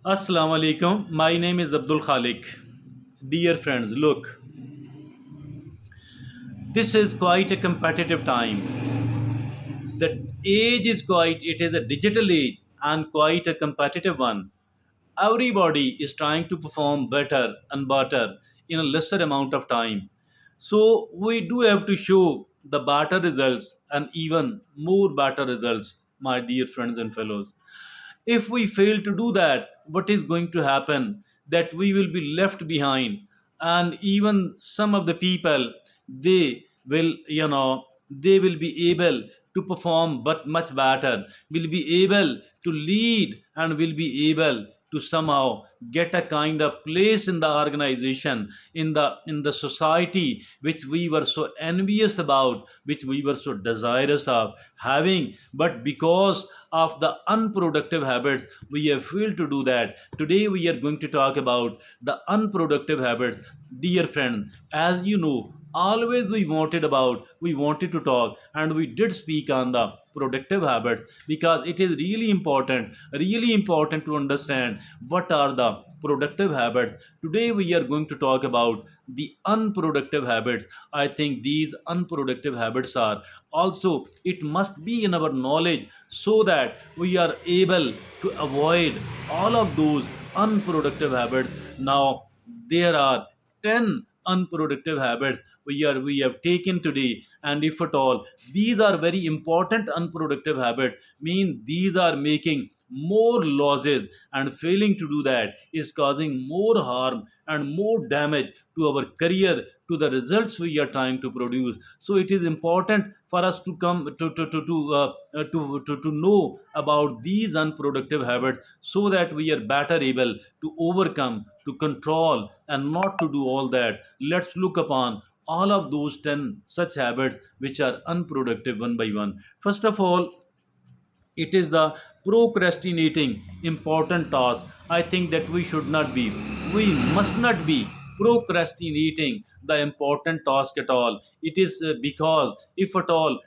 Assalamu alaikum. My name is Abdul Khalik. Dear friends, look, this is quite a competitive time. The age is it is a digital age and quite a competitive one. Everybody is trying to perform better and better in a lesser amount of time. So we do have to show the better results and even more better results, my dear friends and fellows. If we fail to do that, what is going to happen? That we will be left behind, and even some of the people, they will, they will be able to perform but much better, will be able to lead, and will be able to somehow get a kind of place in the organization, in the society, which we were so envious about, which we were so desirous of having. But because of the unproductive habits, we have failed to do that. Today we are going to talk about the unproductive habits. Dear friend, as you know, always we wanted to talk, and we did speak on the productive habits, because it is really important to understand what are the productive habits. Today we are going to talk about the unproductive habits. I think these unproductive habits are also, it must be in our knowledge, so that we are able to avoid all of those unproductive habits. Now there are 10 unproductive habits we have taken today, and if at all these are very important unproductive habits, mean these are making more losses, and failing to do that is causing more harm and more damage to our career, to the results we are trying to produce. So it is important for us to come to know about these unproductive habits, so that we are better able to overcome, to control, and not to do all that. Let's look upon all of those 10 such habits which are unproductive one by one. First of all, it is the procrastinating important task. I think that we must not be procrastinating the important task at all. It is because if at all,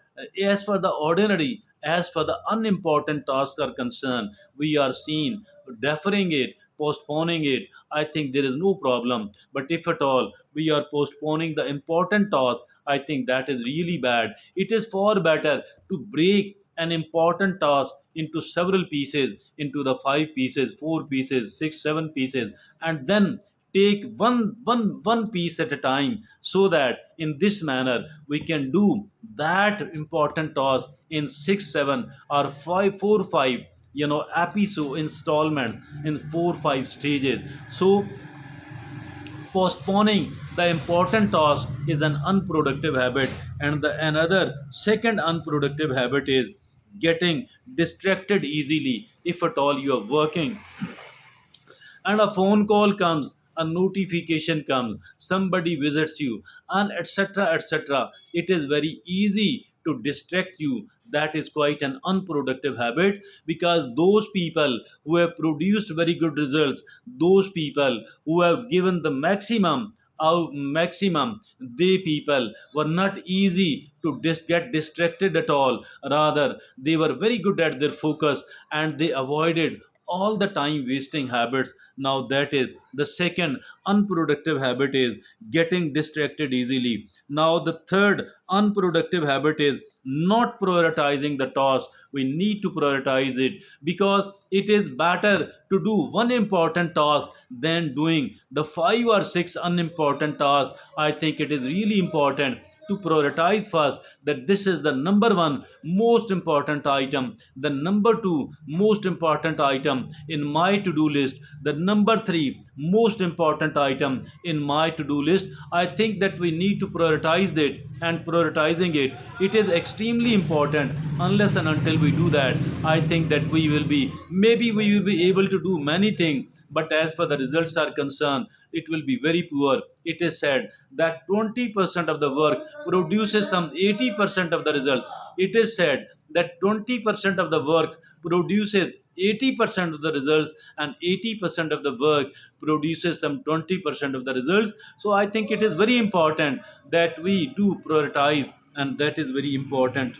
as for the ordinary, as for the unimportant tasks are concerned, we are seen deferring it, postponing it. I think there is no problem. But if at all we are postponing the important task, I think that is really bad. It is far better to break an important task into several pieces, into the five pieces, four pieces, six, seven pieces, and then take one piece at a time, so that in this manner we can do that important task in six, seven, or five, four, five, episode installment, in four, five stages. So postponing the important task is an unproductive habit. And the another second unproductive habit is getting distracted easily. If at all you are working and a phone call comes, a notification comes, somebody visits you, and etc., etc., it is very easy to distract you. That is quite an unproductive habit, because those people who have produced very good results, those people who have given the maximum, they people were not easy to get distracted at all. Rather, they were very good at their focus, and they avoided all the time wasting habits. Now that is the second unproductive habit, is getting distracted easily. Now the third unproductive habit is not prioritizing the task. We need to prioritize it, because it is better to do one important task than doing the five or six unimportant tasks. I think it is really important to prioritize first, that this is the number one most important item, the number two most important item in my to do list, the number three most important item in my to do list. I think that we need to prioritize it, and prioritizing it is extremely important. Unless and until we do that, I think that we will be able to do many things, but as far the results are concerned, it will be very poor. It is said that 20% of the work produces some 80% of the results. It is said that 20% of the work produces 80% of the results, and 80% of the work produces some 20% of the results. So I think it is very important that we do prioritize, and that is very important.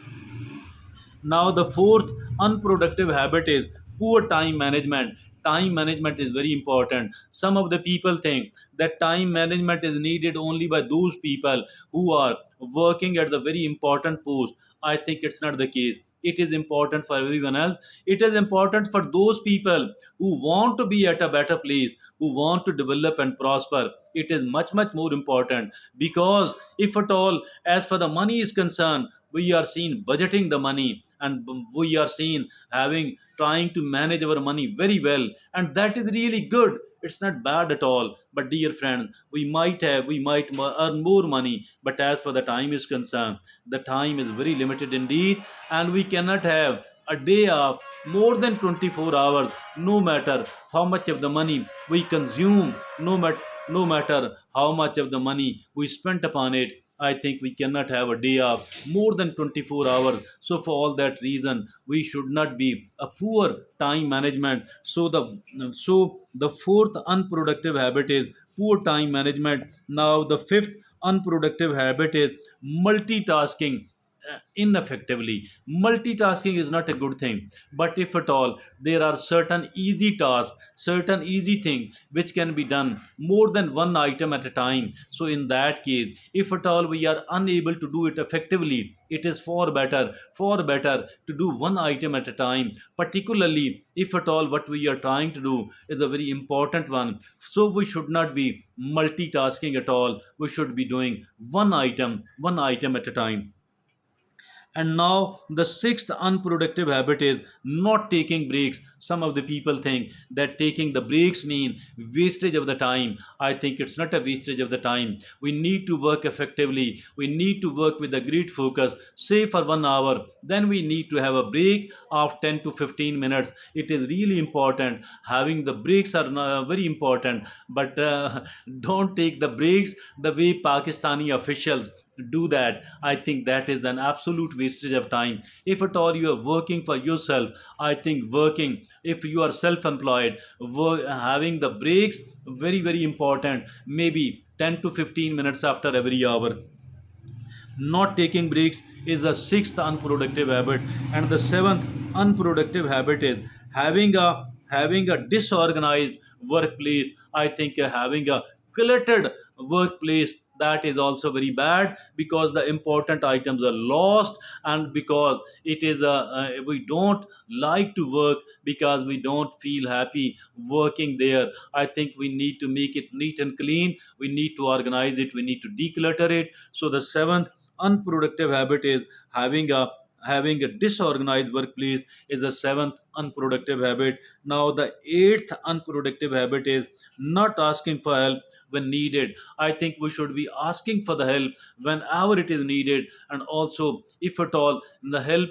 Now, the fourth unproductive habit is poor time management. time management is very important. Some of the people think that time management is needed only by those people who are working at the very important post. I think it's not the case. It is important for everyone else. It is important for those people who want to be at a better place, who want to develop and prosper. It is much, much more important, because if at all, as for the money is concerned, we are seen budgeting the money, and we are seen having trying to manage our money very well, and that is really good. It's not bad at all. But dear friend, we might earn more money, but as for the time is concerned, the time is very limited indeed, and we cannot have a day of more than 24 hours, no matter how much of the money we consume, no matter how much of the money we spent upon it. I think we cannot have a day of more than 24 hours. So for all that reason, we should not be a poor time management. So the fourth unproductive habit is poor time management. Now the fifth unproductive habit is multitasking ineffectively. Multitasking is not a good thing, but if at all, there are certain easy tasks, certain easy things which can be done more than one item at a time. So in that case, if at all we are unable to do it effectively, it is far better to do one item at a time, particularly if at all what we are trying to do is a very important one. So we should not be multitasking at all. We should be doing one item at a time. And now the sixth unproductive habit is not taking breaks. Some of the people think that taking the breaks mean wastage of the time. I think it's not a wastage of the time. We need to work effectively. We need to work with a great focus, say for 1 hour. Then we need to have a break of 10 to 15 minutes. It is really important. Having the breaks are very important, but don't take the breaks the way Pakistani officials do that. I think that is an absolute wastage of time. If at all you are working for yourself, I think working, if you are self-employed, having the breaks, very important, maybe 10 to 15 minutes after every hour. Not taking breaks is the sixth unproductive habit. And the seventh unproductive habit is having a disorganized workplace. I think having a cluttered workplace, that is also very bad, because the important items are lost, and because it is we don't like to work, because we don't feel happy working there. I think we need to make it neat and clean. We need to organize it. We need to declutter it. So the seventh unproductive habit is having a disorganized workplace is the seventh unproductive habit. Now the eighth unproductive habit is not asking for help when needed. I think we should be asking for the help whenever it is needed, and also if at all the help,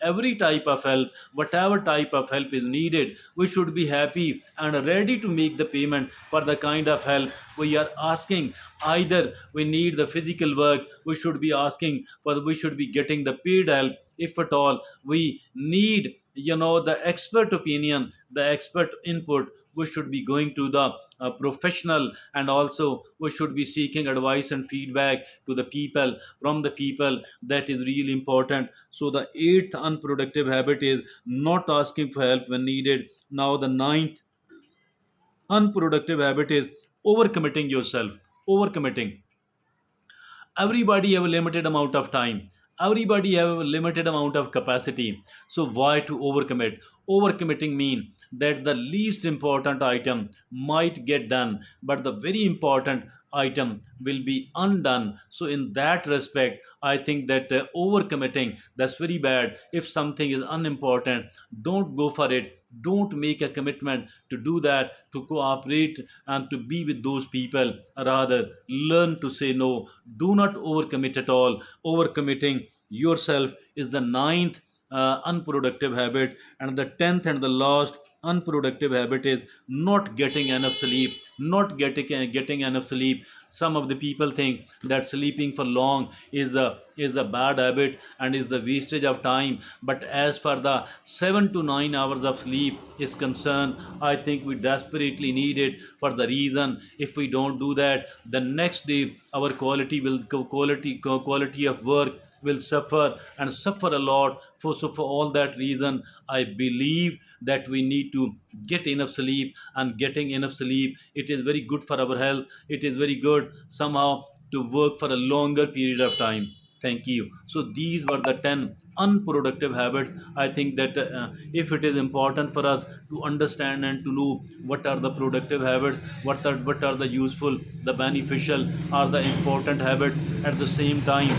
every type of help, whatever type of help is needed, we should be happy and ready to make the payment for the kind of help we are asking. Either we need the physical work, we should be getting the paid help. If at all we need, the expert opinion, the expert input, we should be going to the professional, and also we should be seeking advice and feedback to the people, from the people. That is really important. So the eighth unproductive habit is not asking for help when needed. Now the ninth unproductive habit is overcommitting yourself. Overcommitting. Everybody have a limited amount of time. Everybody have a limited amount of capacity. So why to overcommit? Overcommitting mean that the least important item might get done, but the very important item will be undone. So in that respect, I think that overcommitting, that's very bad. If something is unimportant, don't go for it. Don't make a commitment to do that, to cooperate and to be with those people. Rather, learn to say no. Do not overcommit at all. Overcommitting yourself is the ninth unproductive habit. And the tenth and the last unproductive habit is not getting enough sleep. Not getting enough sleep. Some of the people think that sleeping for long is a bad habit and is the wastage of time. But as for the 7 to 9 hours of sleep is concerned, I think we desperately need it. For the reason, if we don't do that, the next day our quality of work will suffer, and suffer a lot. For all that reason, I believe that we need to get enough sleep, and getting enough sleep, it is very good for our health. It is very good somehow to work for a longer period of time. Thank you. So these were the 10 unproductive habits. I think that if it is important for us to understand and to know what are the productive habits, what are the useful, the beneficial, or the important habits, at the same time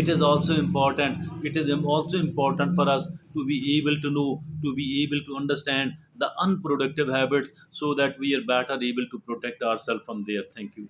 it is also important for us to be able to know, to be able to understand the unproductive habits, so that we are better able to protect ourselves from there. Thank you.